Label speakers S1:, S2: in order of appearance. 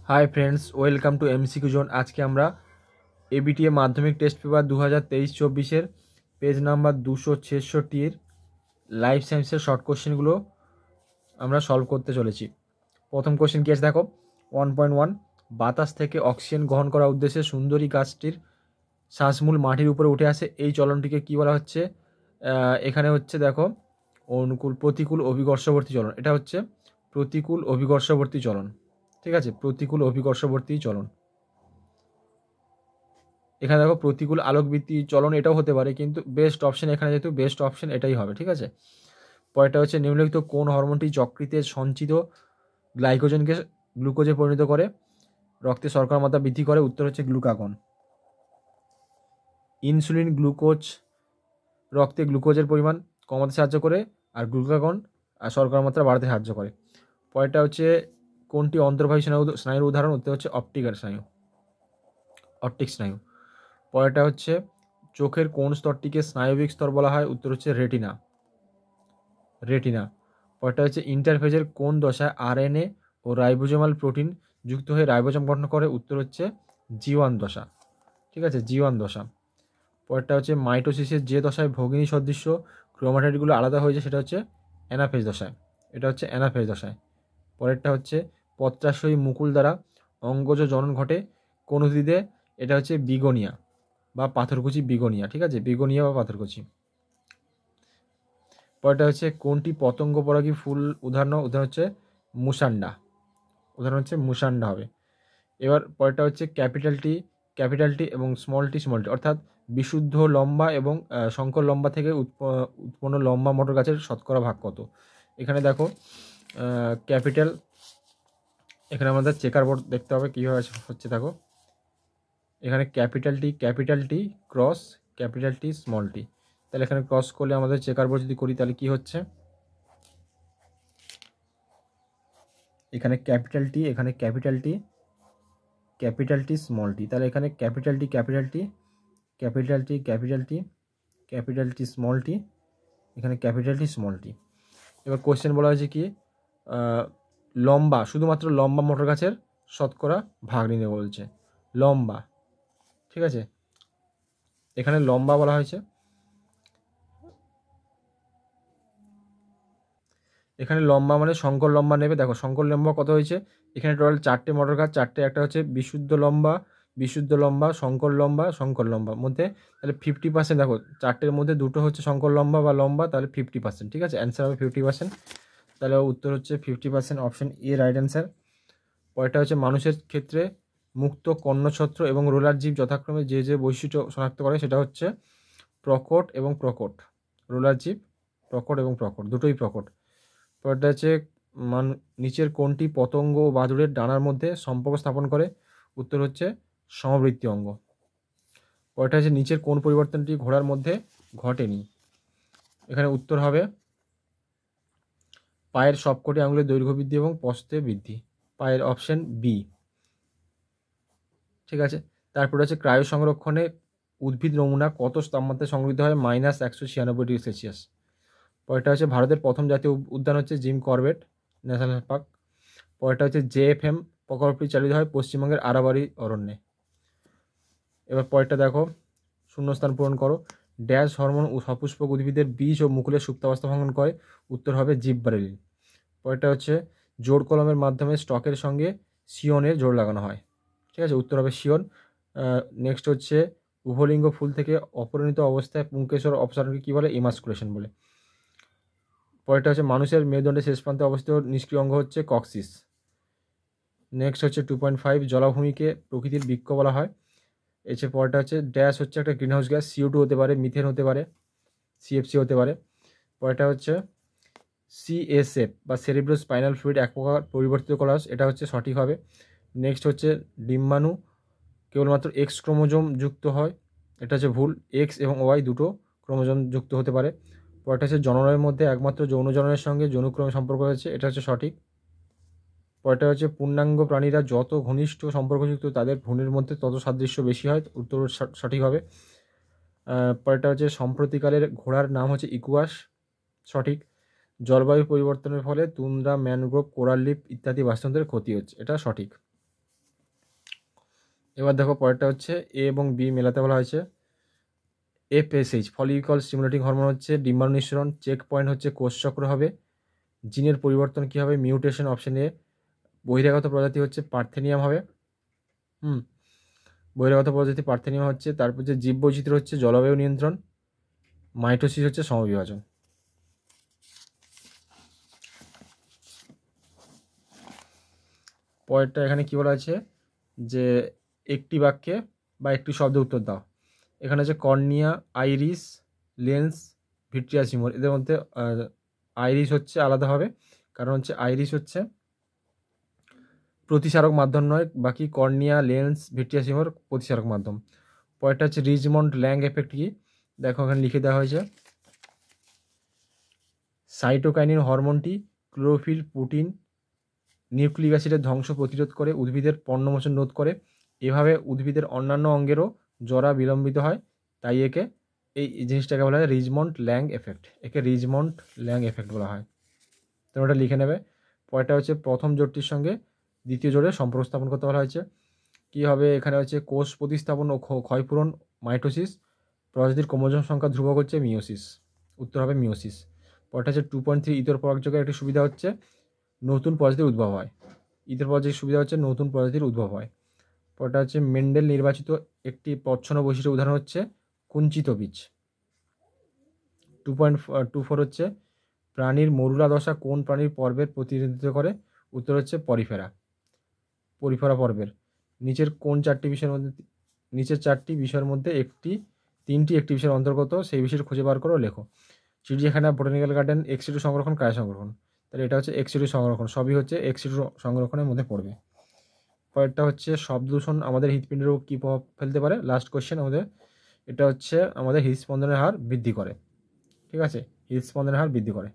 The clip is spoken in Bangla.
S1: Hi friends, welcome to MCQ zone. আজকে আমরা এবিটিএ মাধ্যমিক test paper 2023-24 page number 266 life সায়েন্সের শর্ট কোশ্চেনগুলো আমরা সলভ করতে চলেছি। প্রথম কোশ্চেন কি আছে দেখো, 1.1, বাতাস থেকে অক্সিজেন গ্রহণ করার উদ্দেশ্যে সুন্দরী গাছটির শ্বাসমূল মাটির উপরে উঠে আসে, এই চলনটিকে কি বলা হচ্ছে? এখানে হচ্ছে দেখো প্রতিকূল অভিকর্ষবর্তী চলন। এটা হচ্ছে প্রতিকূল অভিকর্ষবর্তী চলন। ঠিক আছে, প্রতিকূল অভিকর্ষবর্তী চলন। এখানে দেখো প্রতিকূল আলোকবৃত্তি চলন এটাও হতে পারে, কিন্তু বেস্ট অপশন এখানে যেহেতু বেস্ট অপশন এটাই হবে। ঠিক আছে, পরেরটা হচ্ছে নিম্নলিখিত কোন হরমোনটি যকৃতে সঞ্চিত গ্লাইকোজেনকে গ্লুকোজে পরিণত করে রক্তে শর্করার মাত্রা বৃদ্ধি করে? উত্তর হচ্ছে গ্লুকাগন। ইনসুলিন গ্লুকোজ রক্তে গ্লুকোজের পরিমাণ কমাতে সাহায্য করে, আর গ্লুকাগন শর্করার মাত্রা বাড়াতে সাহায্য করে। পরেরটা হচ্ছে কোনটি অন্তর্বাহী স্নায়ুর উদাহরণ? উত্তর হচ্ছে অপটিক স্নায়ু। পরেরটা হচ্ছে চোখের কোন স্তরটিকে স্নায়বিক স্তর বলা হয়? উত্তর হচ্ছে রেটিনা। পরেরটা হচ্ছে ইন্টারফেজের কোন দশায় আরএনএ ও রাইবোজোমাল প্রোটিন যুক্ত হয়ে রাইবোজোম গঠন করে? উত্তর হচ্ছে জি1 দশা। ঠিক আছে, জি1 দশা। পরেরটা হচ্ছে মাইটোসিসের যে দশায় ভগিনী সদৃশ্য ক্রোমাটাইডগুলো আলাদা হয়ে যায় সেটা হচ্ছে অ্যানাফেজ দশায়। এটা হচ্ছে অ্যানাফেজ দশায়। পরেরটা হচ্ছে পত্রাশয়ী মুকুল দ্বারা অঙ্গজ জনন ঘটে কোন উদ্ভিদে? এটা হচ্ছে বিগোনিয়া বা পাথরকুচি বিগোনিয়া। ঠিক আছে, বিগোনিয়া বা পাথরকুচি। পরেরটা হচ্ছে কোনটি পতঙ্গ পরাগী ফুল উদাহরণ হচ্ছে মুসান্ডা হবে। এবার পরেরটা হচ্ছে ক্যাপিটাল টি এবং স্মল টি অর্থাৎ বিশুদ্ধ লম্বা এবং সংকর লম্বা থেকে উৎপন্ন লম্বা মটর গাছের শতকরা ভাগ কত? এখানে দেখো ক্যাপিটাল, এখানে আমাদের চেকার বোর্ড দেখতে হবে কীভাবে হচ্ছে। দেখো এখানে capital T cross capital T small T, তাহলে এখানে ক্রস করলে আমাদের চেকার বোর্ড যদি করি তাহলে কি হচ্ছে? এখানে ক্যাপিটাল টি, এখানে ক্যাপিটাল টি স্মল টি, তাহলে এখানে ক্যাপিটাল টি স্মল টি, এখানে ক্যাপিটাল টি স্মল টি। এবার কোশ্চেন বলা হয়েছে কি লম্বা, শুধুমাত্র লম্বা মোটর গাছের শতকরা ভাগ নিয়ে বলছে লম্বা। ঠিক আছে, এখানে লম্বা বলা হয়েছে। এখানে লম্বা মানে সংকর লম্বা নেবে। দেখো সংকর লম্বা কত হয়েছে, এখানে টোটাল 4টে মোটর গাছ, 4টে, একটা হচ্ছে বিশুদ্ধ লম্বা, সংকর লম্বা মধ্যে, তাহলে 50%। দেখো 4টের মধ্যে 2টো হচ্ছে সংকর লম্বা বা লম্বা, তাহলে 50%। ঠিক আছে, অ্যান্সার হবে 50%। তাহলে উত্তর হচ্ছে 50%, অপশন এ রাইট অ্যান্সার। পরেরটা হচ্ছে মানুষের ক্ষেত্রে মুক্ত কর্ণছত্র এবং রোলার জীব যথাক্রমে যে যে বৈশিষ্ট্য শনাক্ত করে সেটা হচ্ছে প্রকট এবং প্রকট। রোলার জীব প্রকট এবং প্রকট, দুটোই প্রকট। পরেরটা হচ্ছে নিচের কোনটি পতঙ্গ ও বাদুড়ের ডানার মধ্যে সম্পর্ক স্থাপন করে? উত্তর হচ্ছে সমবৃত্তি অঙ্গ। পরেরটা হচ্ছে নিচের কোন পরিবর্তনটি ঘোড়ার মধ্যে ঘটেনি? এখানে উত্তর হবে পায়ের সবকটি আঙুলের দৈর্ঘ্য বৃদ্ধি এবং প্রস্থে বৃদ্ধি, পায়ের অপশন বি। ঠিক আছে, তারপরে হচ্ছে ক্রায়ো সংরক্ষণে উদ্ভিদ নমুনা কত তাপমাত্রায় সংরক্ষিত হয়? -196°C। পরেরটা হচ্ছে ভারতের প্রথম জাতীয় উদ্যান হচ্ছে জিম করবেট ন্যাশনাল পার্ক। পরেরটা হচ্ছে জেএফএম প্রকল্পটি চালিত হয় পশ্চিমবঙ্গের আরাবারি অরণ্যে। এবার পরেরটা দেখো, শূন্যস্থান পূরণ করো। ড্যাশ হরমোন ও সপুষ্পক উদ্ভিদের বীজ ও মুকুলের সুপ্তাবস্থা ভঙ্গন করে? উত্তর হবে জিববারেলিন। পরেরটা হচ্ছে জোড় কলমের মাধ্যমে স্টকের সঙ্গে সিয়নের জোড় লাগানো হয়। ঠিক আছে, উত্তর হবে সিয়ন। নেক্সট হচ্ছে উভলিঙ্গ ফুল থেকে অপরিণত অবস্থায় পুংকেশর অপসারণকে কী বলে? ইমাস্কুলেশন বলে। পরেরটা হচ্ছে মানুষের মেরুদণ্ডের শেষ প্রান্তে অবস্থিত নিষ্ক্রিয় অঙ্গ হচ্ছে কক্সিস। নেক্সট হচ্ছে 2.5, জলাভূমিকে প্রকৃতির বৃক্ষ বলা হয়। পরেরটা হচ্ছে ড্যাশ হচ্ছে একটা গ্রিনহাউস গ্যাস, CO2 হতে পারে, মিথেন হতে পারে, CFC হতে পারে। পরেরটা হচ্ছে CSF বা সেরিব্রো স্পাইনাল ফ্লুইড এক প্রকার পরিবর্তিত কোলাস, এটা হচ্ছে সঠিক হবে। নেক্সট হচ্ছে ডিম্বাণু কেবলমাত্র X ক্রোমোজোম যুক্ত হয়, এটা হচ্ছে ভুল, X এবং Y দুটো ক্রোমোজোম যুক্ত হতে পারে। পরেরটা হচ্ছে জননের মধ্যে একমাত্র যৌন জননের সঙ্গে যৌনক্রমের সম্পর্ক রয়েছে, এটা হচ্ছে সঠিক। পরেরটা হচ্ছে পূর্ণাঙ্গ প্রাণীরা যত ঘনিষ্ঠ সম্পর্কযুক্ত তাদের ভ্রূণের মধ্যে তত সাদৃশ্য বেশি হয়, উত্তর সঠিক হবে। পরেরটা হচ্ছে সম্প্রতিকালের ঘোড়ার নাম হচ্ছে ইকুয়াস, সঠিক। জলবায়ু পরিবর্তনের ফলে তুন্দ্রা, ম্যানগ্রোভ, কোরাল লিপ ইত্যাদি বাস্তুতন্ত্রের ক্ষতি হচ্ছে, এটা সঠিক। এবার দেখো পরেরটা হচ্ছে এ এবং বি মেলাতে বলা হয়েছে। এফএসএইচ ফলিকল স্টিমুলেটিং হরমোন হচ্ছে ডিম্বাণু নিঃসরণ, চেক পয়েন্ট হচ্ছে কোষচক্র হবে, জিনের পরিবর্তন কী হবে মিউটেশন অপশন এ, বহিরাগত প্রজাতি হচ্ছে পার্থেনিয়াম হবে। বহিরাগত প্রজাতি পার্থেনিয়াম হচ্ছে। তারপর যে জীববৈচিত্র্য হচ্ছে জলবায়ু নিয়ন্ত্রণ, মাইটোসিস হচ্ছে সমবিভাজন। পরেরটা এখানে কি বলা আছে যে একটি বাক্যে বা একটি শব্দে উত্তর দাও। এখানে হচ্ছে cornea, iris, lens, vitreous humour. এদের মধ্যে আইরিস হচ্ছে আলাদা হবে, কারণ হচ্ছে আইরিস হচ্ছে প্রতিসারক মাধ্যম নয়, বাকি কর্নিয়া, লেন্স, ভিট্রিয়াস হিউমার প্রতিসারক মাধ্যম। পরেরটা হচ্ছে রিজমন্ড ল্যাং এফেক্ট কি, দেখো এখানে লিখে দেওয়া হয়েছে। সাইটোকাইনিন হরমোনটি ক্লোরোফিল, প্রোটিন, নিউক্লিক অ্যাসিডের ধ্বংস প্রতিরোধ করে, উদ্ভিদের পর্ণমোচন রোধ করে। এভাবে উদ্ভিদের অন্যান্য অঙ্গেরও জরা বিলম্বিত হয়, তাই একে এই জিনিসটাকে বলা হয় রিজমন্ড ল্যাং এফেক্ট। একে রিজমন্ড ল্যাং এফেক্ট বলা হয়। তোমরা ওটা লিখে নেবে। পরেরটা হচ্ছে প্রথম জোড়টির সঙ্গে দ্বিতীয় জোড়ের সম্পর্ক স্থাপন করতে বলা হয়েছে। কী হবে এখানে হচ্ছে কোষ প্রতিস্থাপন ও ক্ষয়পূরণ মাইটোসিস, প্রজাতির ক্রোমোজোম সংখ্যা ধ্রুবক হচ্ছে মিওসিস। উত্তর হবে মিওসিস। পরেরটা হচ্ছে 2.3 ইতর পরাগযোগের একটি সুবিধা হচ্ছে নতুন প্রজাতির উদ্ভব হয়। ইতর পরাগযোগের সুবিধা হচ্ছে নতুন প্রজাতির উদ্ভব হয়। পরেরটা হচ্ছে মেন্ডেল নির্বাচিত একটি প্রচ্ছন্ন বৈশিষ্ট্য উদাহরণ হচ্ছে কুঞ্চিত বীজ। 2.24 হচ্ছে প্রাণীর মরুলা দশা কোন প্রাণীর পর্বের প্রতিনিধিত্ব করে। উত্তর হচ্ছে পরিফেরা পর্বের। নিচের চারটি বিষয়ের মধ্যে তিনটি একটি বিষয়ের অন্তর্গত, সেই বিষয়টি খুঁজে বার করে লেখো। চিড়িয়াখানা, বোটানিক্যাল গার্ডেন, এক্সিডু সংরক্ষণ, ক্রায় সংরক্ষণ। তাহলে এটা হচ্ছে এক্সিডু সংরক্ষণ, সবই হচ্ছে এক্সিডু সংরক্ষণের মধ্যে পড়বে। পরেরটা হচ্ছে শব্দ দূষণ আমাদের হৃৎপিণ্ডের উপর কী প্রভাব ফেলতে পারে। লাস্ট কোয়েশ্চেন আমাদের, এটা হচ্ছে আমাদের হৃদস্পন্দনের হার বৃদ্ধি করে। ঠিক আছে, হৃদস্পন্দনের হার বৃদ্ধি করে।